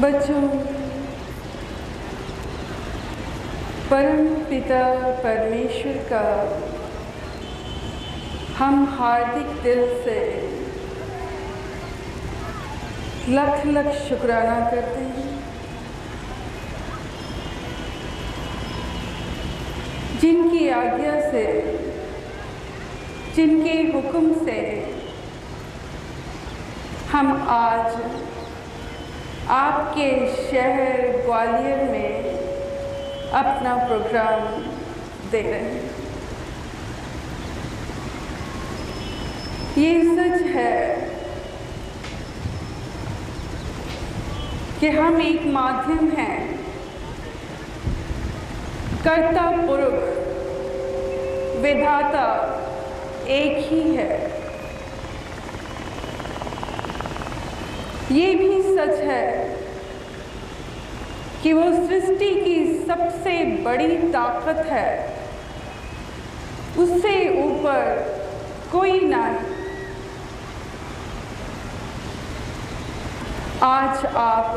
बच्चों, परम पिता परमेश्वर का हम हार्दिक दिल से लख लख शुक्राना करते हैं, जिनकी आज्ञा से, जिनके हुक्म से हम आज आपके शहर ग्वालियर में अपना प्रोग्राम दे रहे हैं। ये सच है कि हम एक माध्यम हैं, कर्ता पुरुष विधाता एक ही है। ये भी सच है कि वो सृष्टि की सबसे बड़ी ताकत है, उससे ऊपर कोई नहीं। आज आप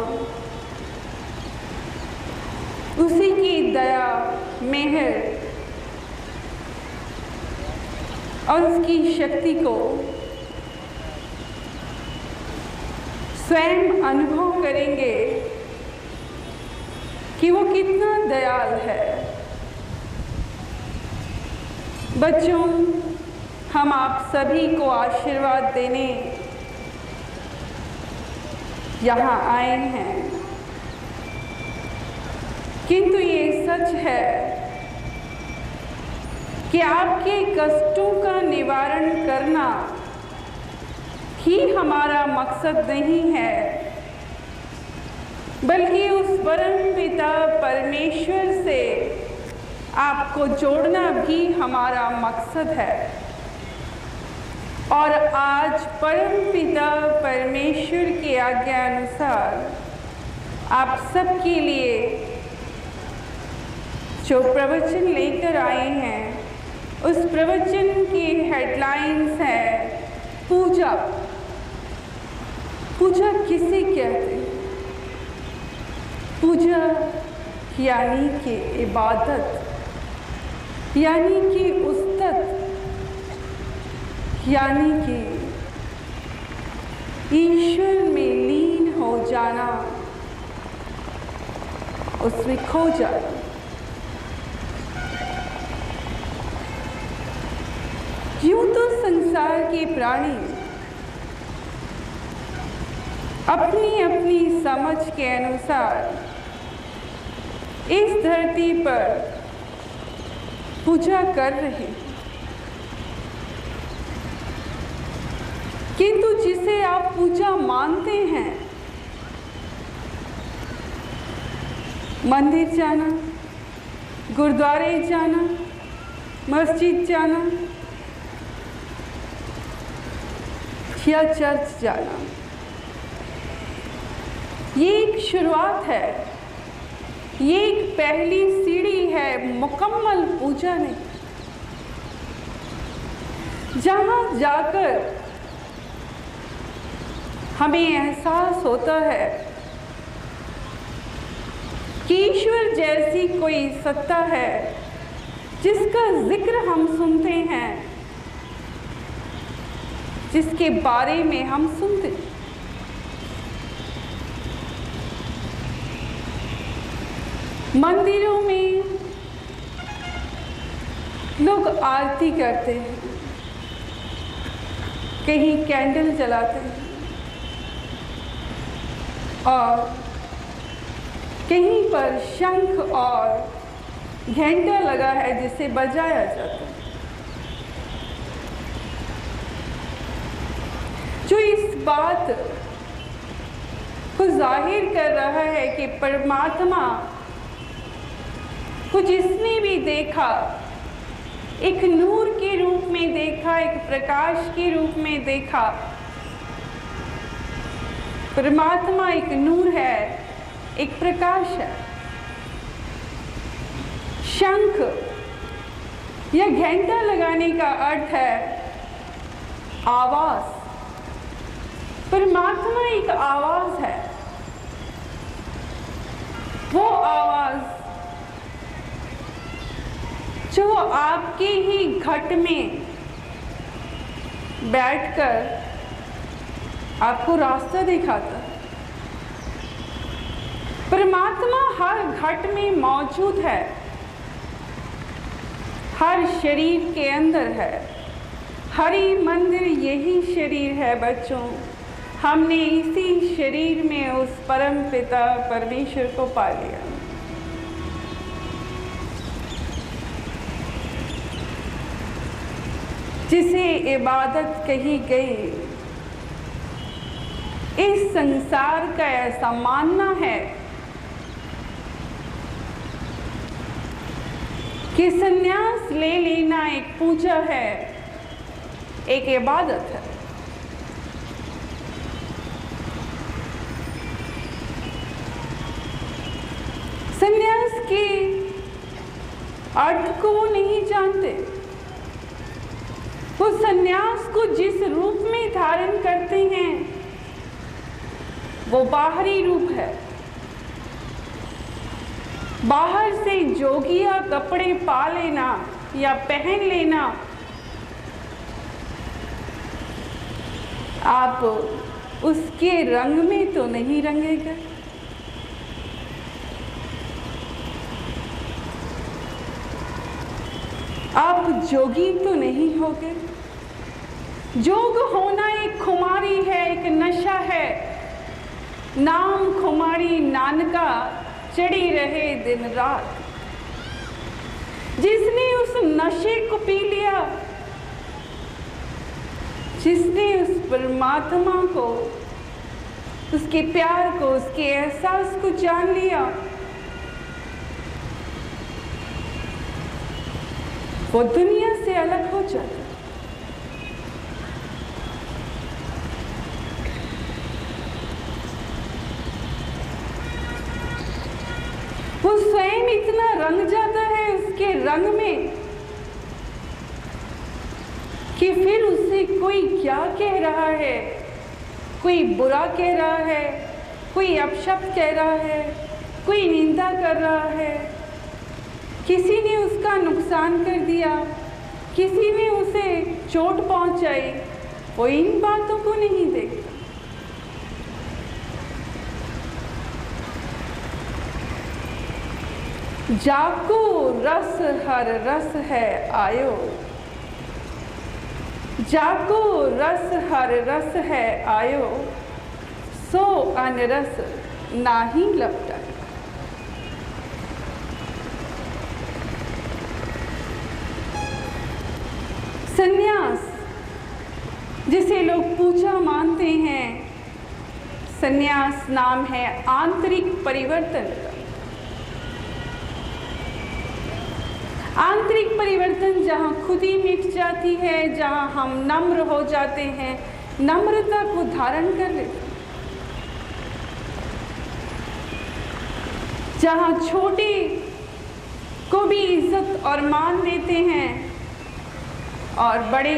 उसी की दया, मेहर और उसकी शक्ति को स्वयं अनुभव करेंगे कि वो कितना दयाल है। बच्चों, हम आप सभी को आशीर्वाद देने यहाँ आए हैं, किंतु ये सच है कि आपके कष्टों का निवारण करना ही हमारा मकसद नहीं है, बल्कि उस परम पिता परमेश्वर से आपको जोड़ना भी हमारा मकसद है। और आज परम पिता परमेश्वर की आज्ञा अनुसार आप सबके लिए जो प्रवचन लेकर आए हैं, उस प्रवचन की हेडलाइंस है पूजा। पूजा किसे कहते हैं? पूजा यानी कि इबादत, यानी कि उस्तत, यानी कि ईश्वर में लीन हो जाना, उसमें खो जाना। यूं तो संसार के प्राणी अपनी अपनी समझ के अनुसार इस धरती पर पूजा कर रहे हैं, किंतु जिसे आप पूजा मानते हैं, मंदिर जाना, गुरुद्वारे जाना, मस्जिद जाना या चर्च जाना, ये एक शुरुआत है, ये एक पहली सीढ़ी है, मुकम्मल पूजा नहीं। जहाँ जाकर हमें एहसास होता है कि ईश्वर जैसी कोई सत्ता है जिसका जिक्र हम सुनते हैं, जिसके बारे में हम सुनते हैं। मंदिरों में लोग आरती करते हैं, कहीं कैंडल जलाते हैं और कहीं पर शंख और घंटा लगा है जिसे बजाया जाता है, जो इस बात को जाहिर कर रहा है कि परमात्मा को जिसने भी देखा, एक नूर के रूप में देखा, एक प्रकाश के रूप में देखा। परमात्मा एक नूर है, एक प्रकाश है। शंख या घंटा लगाने का अर्थ है आवाज। परमात्मा एक आवाज है। वो आवाज जो आपके ही घट में बैठकर आपको रास्ता दिखाता। परमात्मा हर घट में मौजूद है, हर शरीर के अंदर है। हरि मंदिर यही शरीर है बच्चों। हमने इसी शरीर में उस परम पिता परमेश्वर को पा लिया। जिसे इबादत कही गई, इस संसार का ऐसा मानना है कि संन्यास ले लेना एक पूजा है, एक इबादत है। संन्यास के अर्थ को वो नहीं जानते। वो संन्यास को जिस रूप में धारण करते हैं वो बाहरी रूप है। बाहर से जोगिया कपड़े पा लेना या पहन लेना, आप उसके रंग में तो नहीं रंगेगा। आप जोगी तो नहीं होगे। जोग होना एक खुमारी है, एक नशा है। नाम खुमारी नानका चढ़ी रहे दिन रात। जिसने उस नशे को पी लिया, जिसने उस परमात्मा को, उसके प्यार को, उसके एहसास को जान लिया, वो दुनिया से अलग हो जाता। वो स्वयं इतना रंग जाता है उसके रंग में कि फिर उससे कोई क्या कह रहा है, कोई बुरा कह रहा है, कोई अपशब्द कह रहा है, कोई निंदा कर रहा है, किसी ने उसका नुकसान कर दिया, किसी ने उसे चोट पहुंचाई, वो इन बातों को नहीं देखता। जाको रस हर रस है आयो, जाको रस हर रस है आयो, सो अनरस नाही लपटा। संन्यास जिसे लोग पूजा मानते हैं, संन्यास नाम है आंतरिक परिवर्तन का। आंतरिक परिवर्तन जहाँ खुद ही मिट जाती है, जहाँ हम नम्र हो जाते हैं, नम्रता को धारण कर लेते हैं, जहाँ छोटे को भी इज्जत और मान देते हैं और बड़े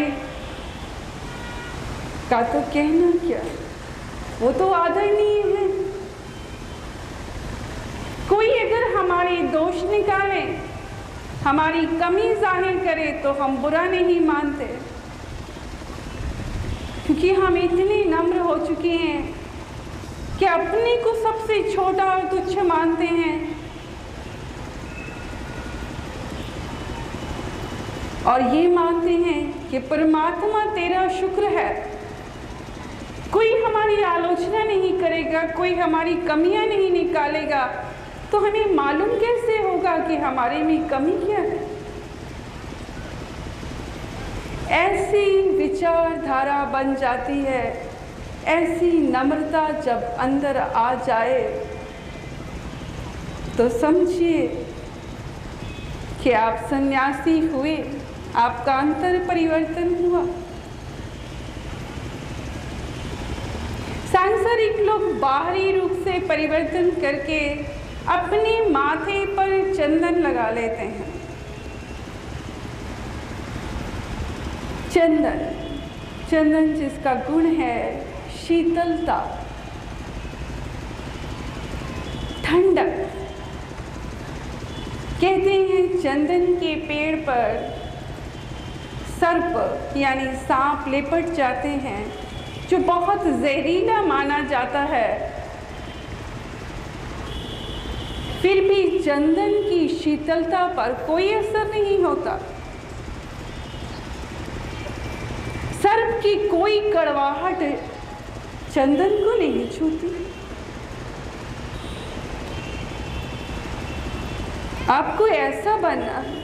का तो कहना क्या, वो तो आदरणीय है। कोई अगर हमारे दोष निकाले, हमारी कमी जाहिर करे तो हम बुरा नहीं मानते, क्योंकि हम इतने नम्र हो चुके हैं कि अपने को सबसे छोटा और तुच्छ मानते हैं और ये मानते हैं कि परमात्मा तेरा शुक्र है, कोई हमारी आलोचना नहीं करेगा, कोई हमारी कमियां नहीं निकालेगा, तो हमें मालूम कैसे होगा कि हमारे में कमी क्या है। ऐसी विचारधारा बन जाती है। ऐसी नम्रता जब अंदर आ जाए तो समझिए कि आप सन्यासी हुए, आपका अंतर परिवर्तन हुआ। सांसारिक लोग बाहरी रूप से परिवर्तन करके अपने माथे पर चंदन लगा लेते हैं। चंदन, चंदन जिसका गुण है शीतलता, ठंडक, कहते हैं चंदन के पेड़ पर सर्प यानी सांप लिपट जाते हैं, जो बहुत जहरीला माना जाता है, फिर भी चंदन की शीतलता पर कोई असर नहीं होता। सर्प की कोई कड़वाहट चंदन को नहीं छूती। आपको ऐसा बनना है।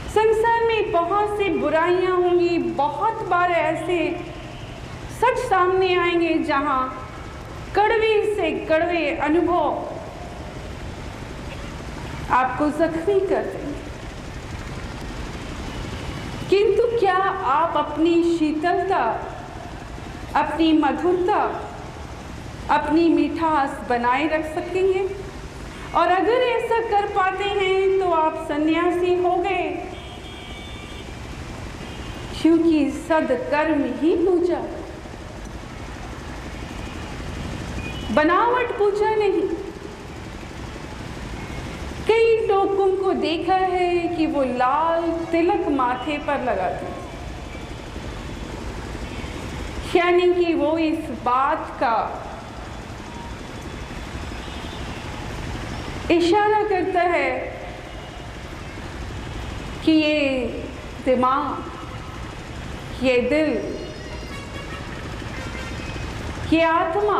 संसार में बहुत सी बुराइयां होंगी, बहुत बार ऐसे सच सामने आएंगे जहां कड़वे से कड़वे अनुभव आपको जख्मी कर देंगे। किंतु क्या आप अपनी शीतलता, अपनी मधुरता, अपनी मिठास बनाए रख सकेंगे? और अगर ऐसा कर पाते हैं तो आप सन्यासी हो गए, क्योंकि सदकर्म ही पूजा, बनावट पूजा नहीं। कई लोगों को देखा है कि वो लाल तिलक माथे पर लगाते हैं, यानी कि वो इस बात का इशारा करता है कि ये दिमाग, ये दिल, ये आत्मा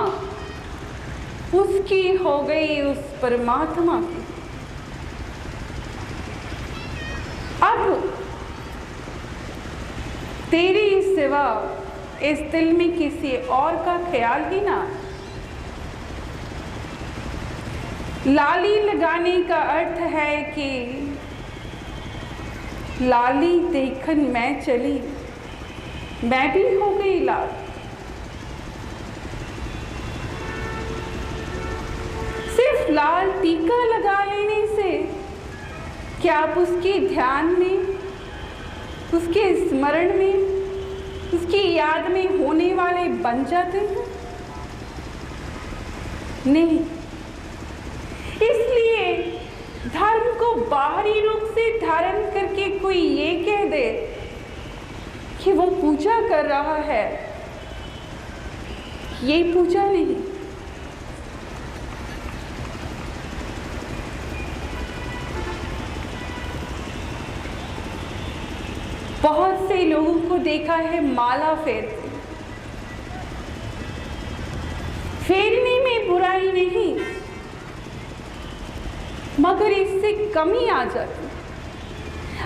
उसकी हो गई उस परमात्मा की। अब तेरे सिवा इस दिल में किसी और का ख्याल ही ना। लाली लगाने का अर्थ है कि लाली देखन मैं चली, मैं भी हो गई लाल। सिर्फ लाल टीका लगा लेने से क्या आप उसके ध्यान में, उसके स्मरण में, उसकी याद में होने वाले बन जाते हैं? नहीं। इसलिए धर्म को बाहरी रूप से धारण करके कोई ये कह दे कि वो पूजा कर रहा है, ये पूजा नहीं। बहुत से लोगों को देखा है माला फेरते, फेरने में बुराई नहीं, मगर इससे कमी आ जाती।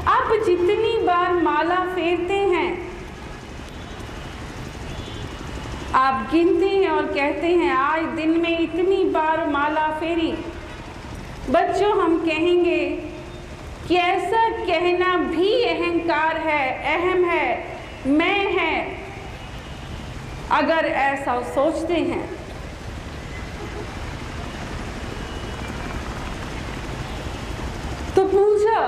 आप जितनी बार माला फेरते हैं, आप गिनते हैं और कहते हैं आज दिन में इतनी बार माला फेरी। बच्चों, हम कहेंगे कि ऐसा कहना भी अहंकार है, अहम है, मैं है। अगर ऐसा सोचते हैं तो पूजा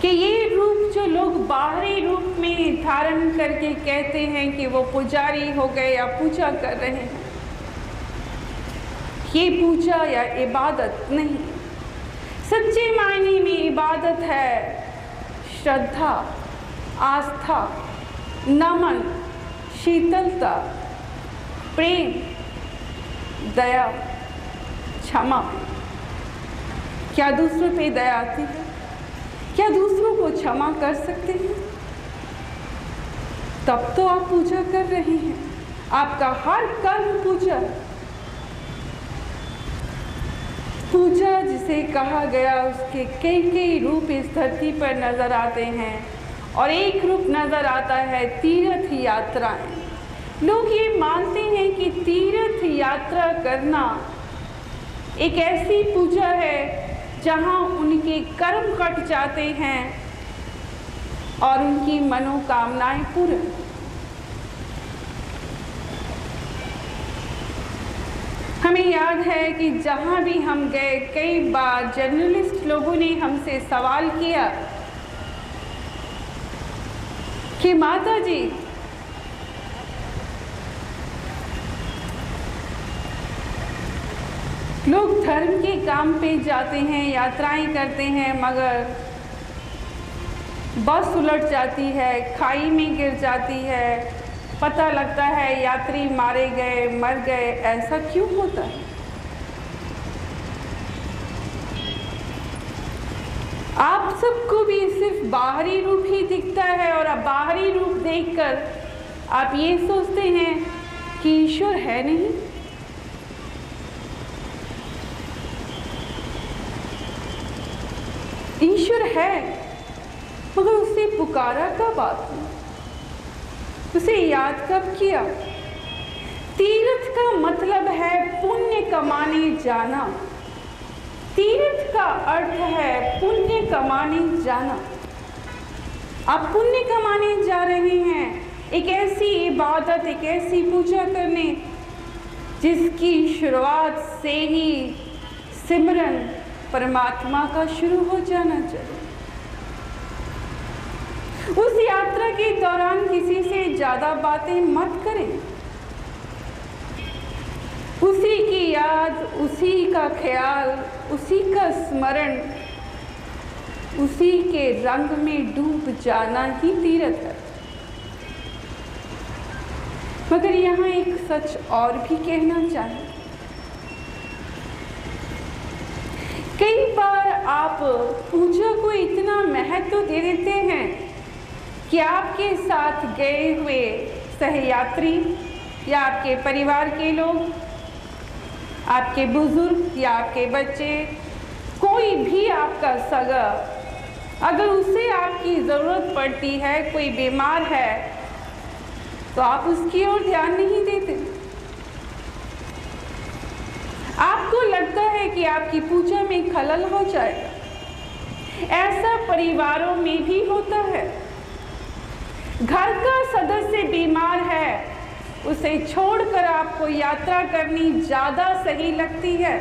कि ये रूप जो लोग बाहरी रूप में धारण करके कहते हैं कि वो पुजारी हो गए या पूजा कर रहे हैं, ये पूजा या इबादत नहीं। सच्चे मायने में इबादत है श्रद्धा, आस्था, नमन, शीतलता, प्रेम, दया, क्षमा। क्या दूसरों पे दया आती है? क्या दूसरों को क्षमा कर सकते हैं? तब तो आप पूजा कर रहे हैं। आपका हर कर्म पूजा। पूजा जिसे कहा गया, उसके कई कई रूप इस धरती पर नजर आते हैं और एक रूप नजर आता है तीर्थ यात्राएं। लोग ये मानते हैं कि तीर्थ यात्रा करना एक ऐसी पूजा है जहां उनके कर्म कट जाते हैं और उनकी मनोकामनाएं पूर्ण। हमें याद है कि जहां भी हम गए, कई बार जर्नलिस्ट लोगों ने हमसे सवाल किया कि माता जी, लोग धर्म के काम पे जाते हैं, यात्राएं करते हैं, मगर बस उलट जाती है, खाई में गिर जाती है, पता लगता है यात्री मारे गए, मर गए। ऐसा क्यों होता है? आप सबको भी सिर्फ बाहरी रूप ही दिखता है और अब बाहरी रूप देखकर आप ये सोचते हैं कि ईश्वर है नहीं। ईश्वर है, मगर उसे पुकारा कब आपने? उसे याद कब किया? तीर्थ का मतलब है पुण्य कमाने जाना। तीर्थ का अर्थ है पुण्य कमाने जाना। आप पुण्य कमाने जा रहे हैं, एक ऐसी इबादत, एक ऐसी पूजा करने जिसकी शुरुआत से ही सिमरन परमात्मा का शुरू हो जाना चाहिए। उस यात्रा के दौरान किसी से ज़्यादा बातें मत करें। उसी की याद, उसी का ख्याल, उसी का स्मरण, उसी के रंग में डूब जाना ही तीर्थ है। मगर यहाँ एक सच और भी कहना चाहिए। कई बार आप पूजा को इतना महत्व दे देते हैं कि आपके साथ गए हुए सहयात्री या आपके परिवार के लोग, आपके बुजुर्ग या आपके बच्चे, कोई भी आपका सगा, अगर उसे आपकी ज़रूरत पड़ती है, कोई बीमार है, तो आप उसकी ओर ध्यान नहीं देते। आपको लगता है कि आपकी पूजा में खलल हो जाएगा। ऐसा परिवारों में भी होता है। घर का सदस्य बीमार है, उसे छोड़कर आपको यात्रा करनी ज़्यादा सही लगती है।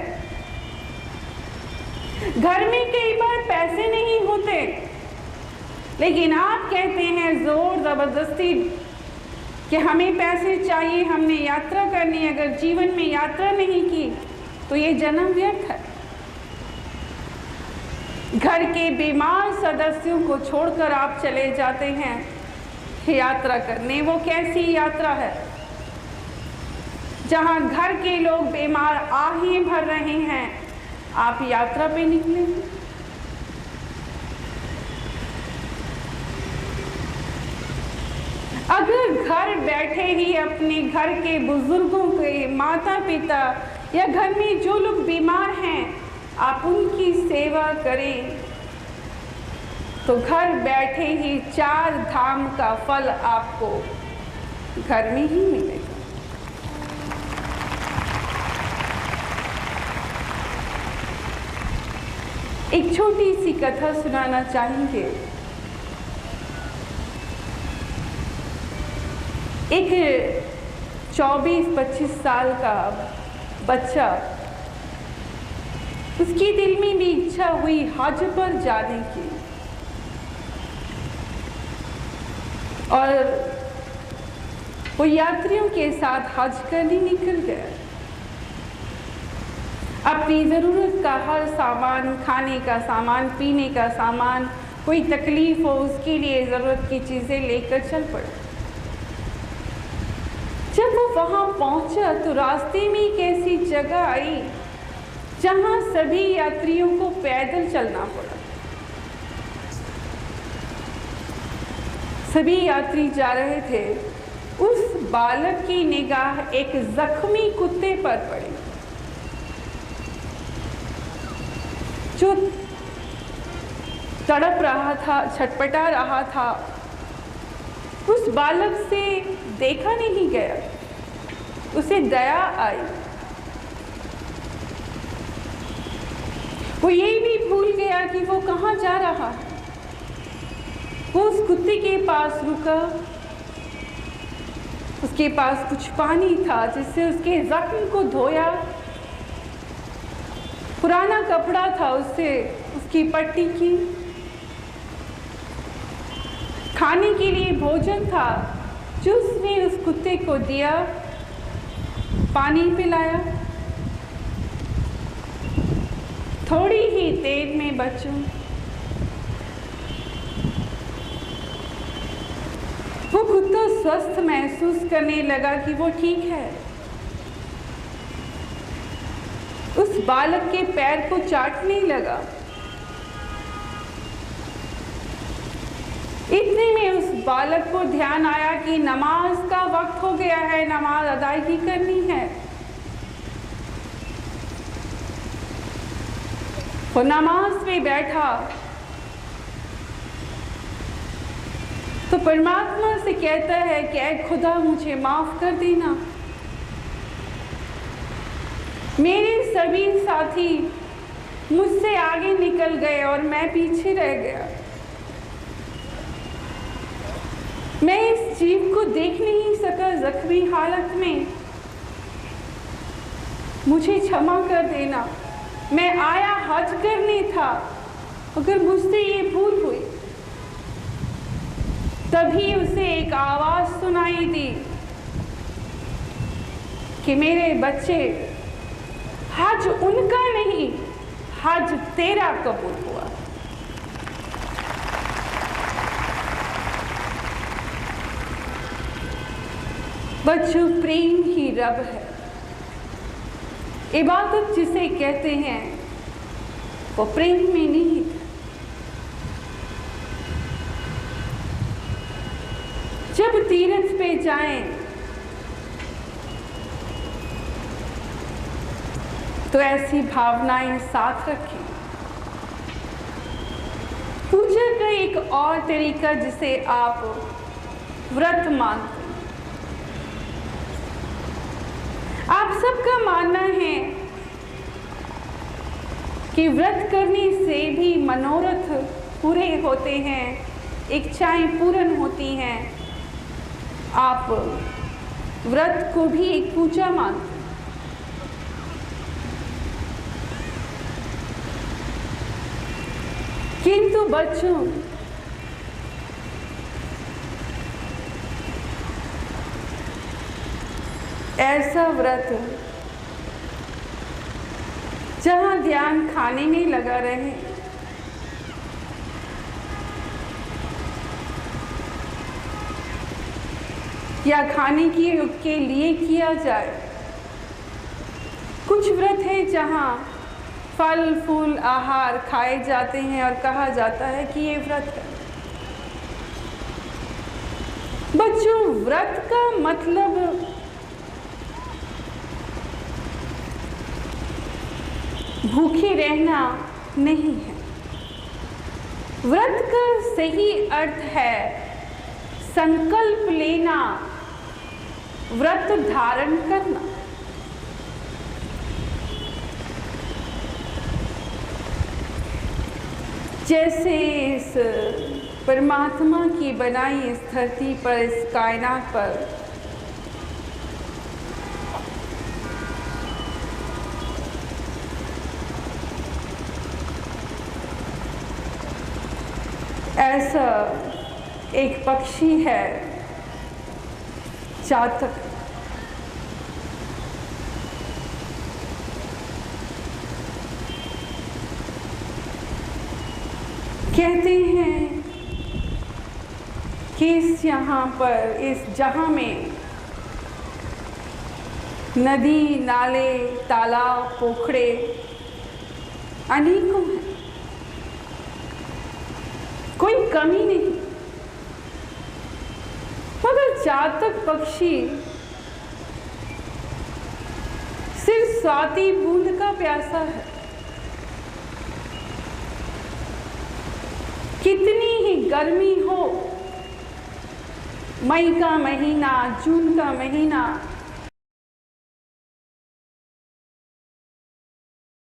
घर में कई बार पैसे नहीं होते, लेकिन आप कहते हैं जोर ज़बरदस्ती कि हमें पैसे चाहिए, हमने यात्रा करनी। अगर जीवन में यात्रा नहीं की तो ये जन्म व्यर्थ है। घर के बीमार सदस्यों को छोड़कर आप चले जाते हैं यात्रा करने। वो कैसी यात्रा है जहां घर के लोग बीमार आहें भर रहे हैं, आप यात्रा पे निकले हैं। अगर घर बैठे ही अपने घर के बुजुर्गों के, माता पिता या घर में जो लोग बीमार हैं, आप उनकी सेवा करें, तो घर बैठे ही 4 धाम का फल आपको घर में ही मिलेगा। एक छोटी सी कथा सुनाना चाहेंगे। एक 24-25 साल का बच्चा, उसके दिल में भी इच्छा हुई हज पर जाने की, और वो यात्रियों के साथ हज करने निकल गया। अपनी ज़रूरत का हर सामान, खाने का सामान, पीने का सामान, कोई तकलीफ हो उसके लिए ज़रूरत की चीज़ें लेकर चल पड़ा। जब वो वहाँ पहुँचा तो रास्ते में एक ऐसी जगह आई जहाँ सभी यात्रियों को पैदल चलना पड़ा। सभी यात्री जा रहे थे। उस बालक की निगाह एक जख्मी कुत्ते पर पड़ी जो तड़प रहा था, छटपटा रहा था। उस बालक से देखा नहीं गया, उसे दया आई। वो ये भी भूल गया कि वो कहाँ जा रहा है। वो उस कुत्ते के पास रुका, उसके पास कुछ पानी था जिससे उसके जख्म को धोया। पुराना कपड़ा था, उससे उसकी पट्टी की। खाने के लिए भोजन था जो उसने उस कुत्ते को दिया, पानी पिलाया। थोड़ी ही देर में बच्चों वो खुद तो स्वस्थ महसूस करने लगा कि वो ठीक है। उस बालक के पैर को चाटने लगा। इतने में उस बालक को ध्यान आया कि नमाज का वक्त हो गया है, नमाज अदायगी करनी है। वो नमाज में बैठा तो परमात्मा से कहता है कि ऐ खुदा मुझे माफ कर देना। मेरे सभी साथी मुझसे आगे निकल गए और मैं पीछे रह गया। मैं इस जीव को देख नहीं सका जख्मी हालत में। मुझे क्षमा कर देना। मैं आया हज करने था, अगर मुझसे ये भूल हुई। तभी उसे एक आवाज सुनाई दी कि मेरे बच्चे, हज उनका नहीं, हज तेरा कबूल हुआ। बच्चों, प्रेम ही रब है। इबादत जिसे कहते हैं वो प्रेम में नहीं। जब तीर्थ पे जाएं तो ऐसी भावनाएं साथ रखें। पूजा का एक और तरीका जिसे आप व्रत मानते हैं। आप सबका मानना है कि व्रत करने से भी मनोरथ पूरे होते हैं, इच्छाएं पूर्ण होती हैं। आप व्रत को भी एक पूजा मानते हैं। किंतु बच्चों, ऐसा व्रत जहां ध्यान खाने में लगा रहे, या खाने के लिए किया जाए। कुछ व्रत है जहां फल फूल आहार खाए जाते हैं और कहा जाता है कि ये व्रत है। बच्चों, व्रत का मतलब भूखे रहना नहीं है। व्रत का सही अर्थ है संकल्प लेना, व्रत धारण करना। जैसे इस परमात्मा की बनाई इस धरती पर, इस कायनात पर ऐसा एक पक्षी है चातक। कहते हैं कि इस यहाँ पर, इस जहाँ में नदी, नाले, तालाब, पोखरे अनेकों हैं, कोई कमी नहीं। मगर चातक पक्षी सिर्फ स्वाति बूंद का प्यासा है। कितनी ही गर्मी हो, मई का महीना, जून का महीना,